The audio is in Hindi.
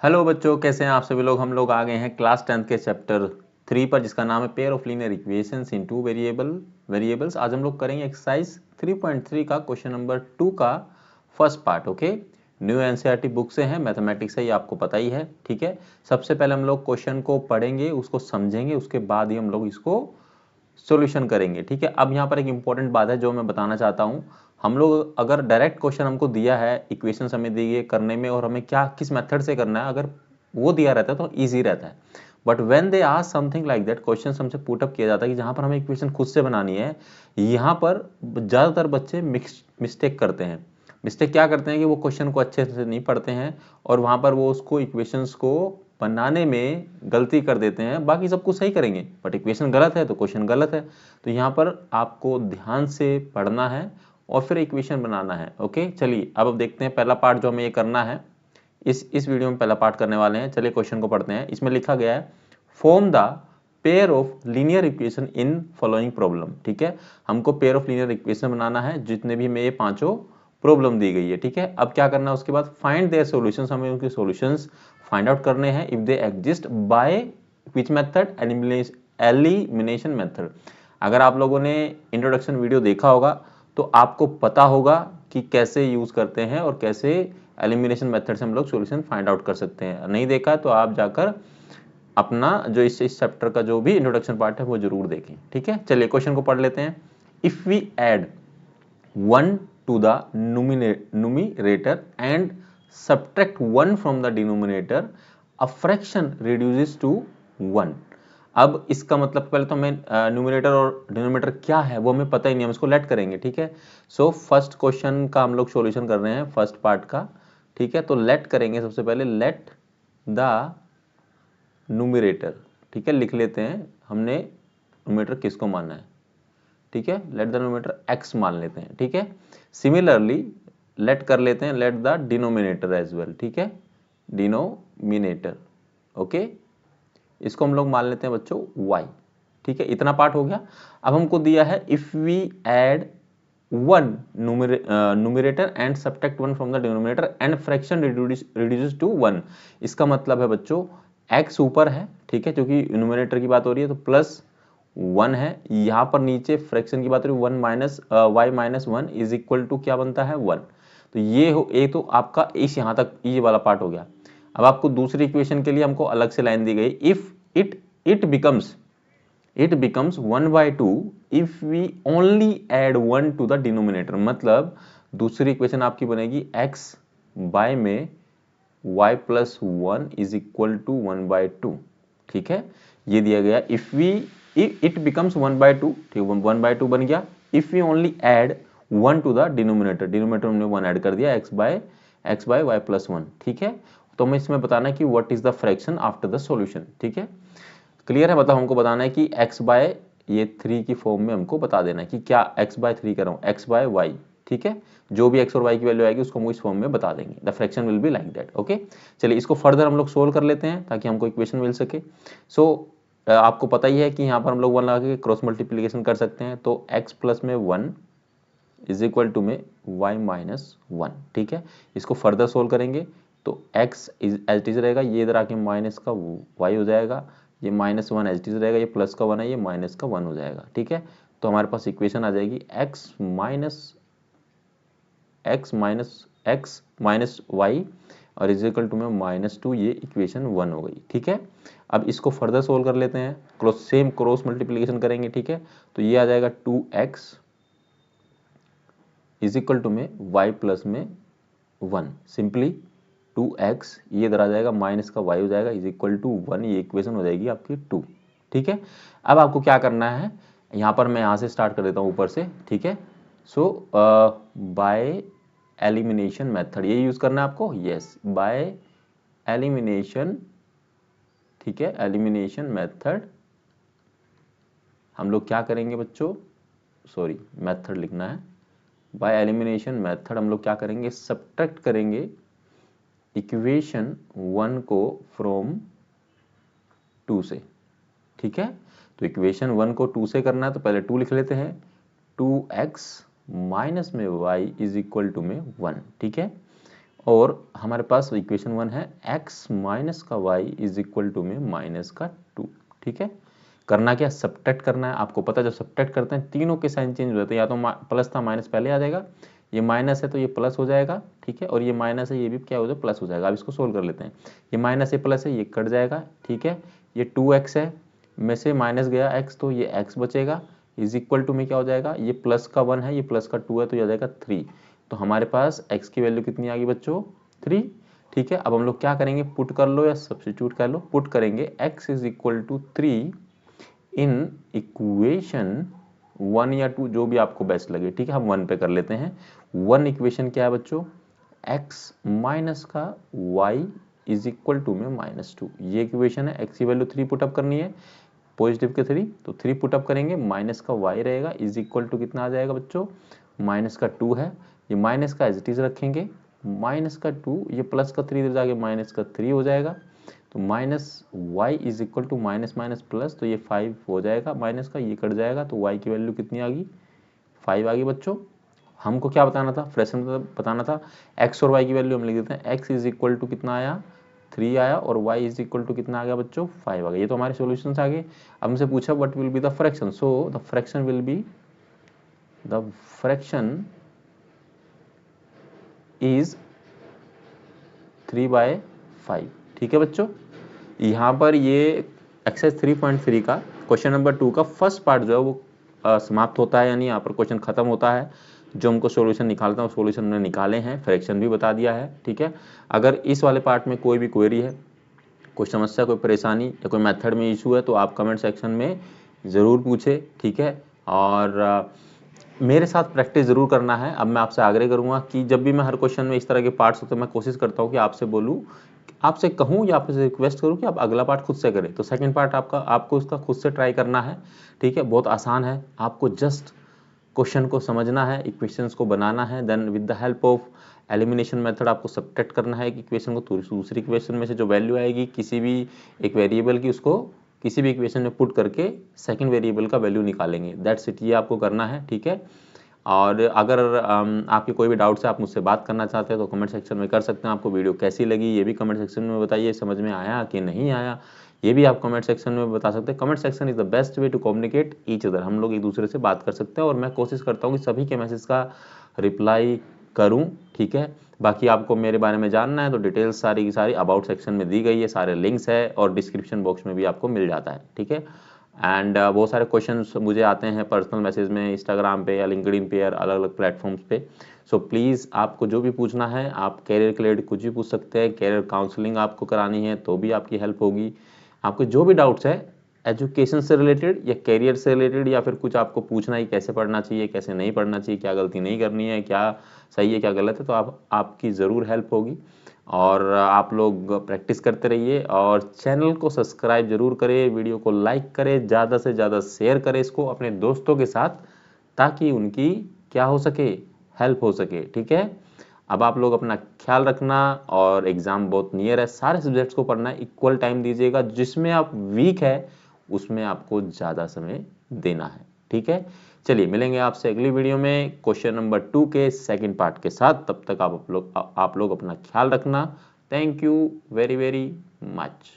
हेलो बच्चों, कैसे हैं आप सभी लोग। हम लोग आ गए हैं क्लास 10th के चैप्टर 3 पर, जिसका नाम है pair of linear equations in two variables. आज हम लोग करेंगे एक्सरसाइज 3.3 का क्वेश्चन नंबर 2 का first part. Okay, new NCERT book से है, मैथमेटिक्स है, ये आपको पता ही है। ठीक है, सबसे पहले हम लोग क्वेश्चन को पढ़ेंगे, उसको समझेंगे, उसके बाद ही हम लोग इसको सॉल्यूशन करेंगे। ठीक है, अब यहाँ पर एक इंपॉर्टेंट बात है जो मैं बताना चाहता हूँ। हम लोग अगर डायरेक्ट क्वेश्चन हमको दिया है, इक्वेशन हमें दी है करने में, और हमें क्या किस मेथड से करना है, अगर वो दिया रहता है तो ईजी रहता है। But when they ask something like that, question हमसे पुट अप किया जाता है कि जहाँ पर हमें इक्वेशन खुद से बनानी है, यहाँ पर ज़्यादातर बच्चे मिस्टेक करते हैं। मिस्टेक क्या करते हैं कि वो क्वेश्चन को अच्छे से नहीं पढ़ते हैं और वहाँ पर वो उसको इक्वेशंस को बनाने में गलती कर देते हैं। बाकी सब कुछ सही करेंगे बट इक्वेशन गलत है तो क्वेश्चन गलत है। तो यहाँ पर आपको ध्यान से पढ़ना है और फिर इक्वेशन बनाना है। ओके, चलिए अब देखते हैं पहला पार्ट जो हमें ये करना है। इस वीडियो में पहला पार्ट करने वाले हैं। चलिए क्वेश्चन को पढ़ते हैं। इसमें लिखा गया है form the pair of linear equation in following problem. ठीक है, हमको पेयर ऑफ लीनियर इक्वेशन बनाना है जितने भी हमें ये पांचों प्रॉब्लम दी गई है। ठीक है, अब क्या करना है उसके बाद फाइंड देयर सॉल्यूशंस, हमें उनके सॉल्यूशंस फाइंड आउट करने हैं। If they exist by which method, elimination method. अगर आप लोगों ने इंट्रोडक्शन वीडियो देखा होगा तो आपको पता होगा कि कैसे यूज करते हैं और कैसे एलिमिनेशन मेथड से हम लोग सॉल्यूशन फाइंड आउट कर सकते हैं। नहीं देखा तो आप जाकर अपना जो इस चैप्टर का जो भी इंट्रोडक्शन पार्ट है वो जरूर देखें। ठीक है, चलिए क्वेश्चन को पढ़ लेते हैं। If we add 1 to the numerator and subtract 1 from the denominator, a fraction reduces to 1। अब इसका मतलब पहले तो हमें न्यूमरेटर और डिनोमिनेटर क्या है वो हमें पता ही नहीं, हम इसको लेट करेंगे। ठीक है, सो फर्स्ट क्वेश्चन का हम लोग सॉल्यूशन कर रहे हैं, फर्स्ट पार्ट का। ठीक है, तो लेट करेंगे सबसे पहले, लेट द न्यूमरेटर। ठीक है, लिख लेते हैं हमने न्यूमरेटर किसको मानना है। ठीक है, लेट द डिनोमिनेटर x मान लेते हैं। ठीक है, सिमिलरली लेट कर लेते हैं let the denominator as well. ठीक है, डिनोमिनेटर। ओके, इसको हम लोग मान लेते हैं बच्चों y। ठीक है, इतना पार्ट हो गया। अब हमको दिया है if we add 1 numerator and subtract 1 from the denominator and fraction reduces to 1। इसका मतलब है बच्चों x ऊपर है, ठीक है, क्योंकि न्यूमरेटर की बात हो रही है तो प्लस 1 है। यहाँ पर नीचे फ्रैक्शन की बात हो रही है, 1 minus y minus 1 is equal to क्या बनता है 1। तो ये तो आपका इस यहाँ तक ये वाला पार्ट हो गया। अब आपको दूसरी इक्वेशन के लिए हमको अलग से लाइन दी गई, if it becomes 1/2 if we only add 1 to the denominator. मतलब दूसरी इक्वेशन आपकी बनेगी x बाय में y plus 1 is equal to 1/2। ठीक है, ये दिया गया इफ इट बिकम्स 1/2। ठीक, 1/2 बन गया। If we only add 1 to the denominator, denominator हमने 1 ऐड कर दिया, x बाय y प्लस 1। ठीक है, तो हमें इसमें बताना है कि what is the fraction after the solution. ठीक है, क्लियर है। मतलब हमको बताना है कि x बाय ये 3 की फॉर्म में हमको बता देना है कि क्या x बाय 3 कर रहा हूँ, x बाय y। ठीक है, जो भी x और y की वैल्यू आएगी उसको हम इस फॉर्म में बता देंगे। The fraction will be like that. Okay, चलिए इसको फर्दर हम लोग सोल्व कर लेते हैं ताकि हमको इक्वेशन मिल सके। सो आपको पता ही है कि यहाँ पर हम लोग 1 लगा के क्रॉस मल्टीप्लीकेशन कर सकते हैं। तो x प्लस में 1 इज इक्वल टू में y माइनस 1। ठीक है, इसको फर्दर सोल्व करेंगे तो x एज इट इज रहेगा, ये इधर आके माइनस का y हो जाएगा, ये माइनस 1 एज इट इज रहेगा, ये प्लस का 1 है, ये माइनस का 1 हो जाएगा। ठीक है, तो हमारे पास इक्वेशन आ जाएगी x माइनस y और इज इक्वल टू में -2, ये इक्वेशन 1 हो गई। ठीक है, अब इसको फर्दर सोल्व कर लेते हैं, सेम क्रॉस मल्टीप्लीकेशन करेंगे। ठीक है, तो ये आ जाएगा 2x इज इक्वल टू में y प्लस में 1, सिंपली 2x, ये इधर आ जाएगा, माइनस का y हो जाएगा, इज इक्वल टू 1, ये इक्वेशन हो जाएगी आपकी 2। ठीक है, अब आपको क्या करना है, यहाँ पर मैं यहाँ से स्टार्ट कर देता हूँ ऊपर से। ठीक है, सो बाय एलिमिनेशन मेथड ये यूज करना है आपको। Yes, by elimination. ठीक है, एलिमिनेशन मेथड हम लोग क्या करेंगे बच्चों, सॉरी मेथड लिखना है। बाय एलिमिनेशन मेथड हम लोग क्या करेंगे, सब्ट्रैक्ट करेंगे इक्वेशन 1 को फ्रॉम 2 से। ठीक है, तो इक्वेशन 1 को 2 से करना है तो पहले 2 लिख लेते हैं, 2x माइनस में y इज इक्वल टू में 1। ठीक है, और हमारे पास इक्वेशन 1 है x माइनस का y इज इक्वल टू में माइनस का 2। ठीक है, करना क्या, सब्ट्रैक्ट करना है। आपको पता है जब सब्ट्रैक्ट करते हैं तीनों के साइन चेंज हो जाते हैं, या तो प्लस था माइनस पहले आ जाएगा, ये माइनस है तो ये प्लस हो जाएगा। ठीक है, और ये माइनस है ये भी क्या हो जाएगा, प्लस हो जाएगा। अब इसको सोल्व कर लेते हैं, ये माइनस ये प्लस है ये कट जाएगा। ठीक है, ये 2x है में से माइनस गया x तो ये x बचेगा इज इक्वल टू में क्या हो जाएगा, ये प्लस का 1 है ये प्लस का 2 है तो ये आ जाएगा 3। तो हमारे पास x की वैल्यू कितनी आ गई बच्चों, 3। ठीक है, अब हम लोग क्या करेंगे, पुट कर लो या सब्स्टिट्यूट कर लो, पुट करेंगे x is equal to 3 in equation 1 या 2 जो भी आपको बेस्ट लगे। ठीक है, हम 1 पे कर लेते हैं। 1 इक्वेशन क्या है बच्चों, x माइनस का y इज इक्वल टू में -2, ये इक्वेशन है। x की वैल्यू 3 पुटअप करनी है, पॉजिटिव के 3 तो 3 पुटअप करेंगे, माइनस का y रहेगा इज इक्वल टू कितना आ जाएगा बच्चों, माइनस का 2 है, ये माइनस का एज इट इज रखेंगे, माइनस का 2 ये प्लस का 3 इधर जाके माइनस का 3 हो जाएगा, तो minus y is equal to minus minus plus, तो ये 5 हो जाएगा, माइनस का ये कट जाएगा, तो y की वैल्यू कितनी आ गई, 5 आ गई बच्चों। हमको क्या बताना था, फ्रैक्शन में बताना था, x और y की वैल्यू हम लिख देते हैं, x इज इक्वल टू कितना आया 3 आया, और y इज इक्वल टू कितना आ गया बच्चों 5 आ गया। ये तो हमारे सॉल्यूशंस आ गए। अब हमसे पूछा what will be the fraction, so the fraction will be, the fraction is 3/5। ठीक है बच्चों, यहाँ पर ये एक्सरसाइज 3.3 का क्वेश्चन नंबर 2 का फर्स्ट पार्ट जो है वो समाप्त होता है, यानी यहाँ पर क्वेश्चन खत्म होता है। जो हमको सॉल्यूशन निकालता है वो सॉल्यूशन हमने निकाले हैं, फ्रैक्शन भी बता दिया है। ठीक है, अगर इस वाले पार्ट में कोई भी क्वेरी है, कोई समस्या, कोई परेशानी या कोई मेथड में इशू है तो आप कमेंट सेक्शन में ज़रूर पूछे। ठीक है, और मेरे साथ प्रैक्टिस ज़रूर करना है। अब मैं आपसे आग्रह करूंगा कि जब भी मैं हर क्वेश्चन में इस तरह के पार्ट्स होते हैं, मैं कोशिश करता हूं कि आपसे बोलूं, आपसे कहूं या आपसे रिक्वेस्ट करूं कि आप अगला पार्ट खुद से करें। तो सेकंड पार्ट आपको उसका खुद से ट्राई करना है। ठीक है, बहुत आसान है, आपको जस्ट क्वेश्चन को समझना है, इक्वेशंस को बनाना है, then with the help of elimination method आपको सब्ट्रैक्ट करना है एक इक्वेशन को दूसरी इक्वेशन में से जो वैल्यू आएगी किसी भी एक वेरिएबल की, उसको किसी भी इक्वेशन में पुट करके सेकंड वेरिएबल का वैल्यू निकालेंगे। दैट्स इट, ये आपको करना है। ठीक है, और अगर आपके कोई भी डाउट्स है, आप मुझसे बात करना चाहते हैं तो कमेंट सेक्शन में कर सकते हैं। आपको वीडियो कैसी लगी ये भी कमेंट सेक्शन में बताइए, समझ में आया कि नहीं आया ये भी आप कमेंट सेक्शन में बता सकते हैं। Comment section is the best way to communicate each other, हम लोग एक दूसरे से बात कर सकते हैं, और मैं कोशिश करता हूँ कि सभी के मैसेज का रिप्लाई करूँ। ठीक है, बाकी आपको मेरे बारे में जानना है तो डिटेल्स सारी की सारी अबाउट सेक्शन में दी गई है, सारे लिंक्स है, और डिस्क्रिप्शन बॉक्स में भी आपको मिल जाता है। ठीक है, एंड बहुत सारे क्वेश्चंस मुझे आते हैं पर्सनल मैसेज में, इंस्टाग्राम पे या लिंक्डइन पे या अलग अलग प्लेटफॉर्म्स पे। सो प्लीज़ आपको जो भी पूछना है, आप कैरियर के रिलेटेड कुछ भी पूछ सकते हैं, कैरियर काउंसलिंग आपको करानी है तो भी आपकी हेल्प होगी। आपको जो भी डाउट्स है एजुकेशन से रिलेटेड या कैरियर से रिलेटेड, या फिर कुछ आपको पूछना है कैसे पढ़ना चाहिए कैसे नहीं पढ़ना चाहिए, क्या गलती नहीं करनी है, क्या सही है क्या गलत है, तो आपकी ज़रूर हेल्प होगी। और आप लोग प्रैक्टिस करते रहिए, और चैनल को सब्सक्राइब जरूर करें, वीडियो को लाइक करें, ज़्यादा से ज़्यादा शेयर करें इसको अपने दोस्तों के साथ, ताकि उनकी क्या हो सके, हेल्प हो सके। ठीक है, अब आप लोग अपना ख्याल रखना, और एग्ज़ाम बहुत नियर है, सारे सब्जेक्ट्स को पढ़ना है, इक्वल टाइम दीजिएगा, जिसमें आप वीक है उसमें आपको ज़्यादा समय देना है। ठीक है, चलिए मिलेंगे आपसे अगली वीडियो में क्वेश्चन नंबर 2 के सेकंड पार्ट के साथ। तब तक आप लोग अपना ख्याल रखना। Thank you very very much.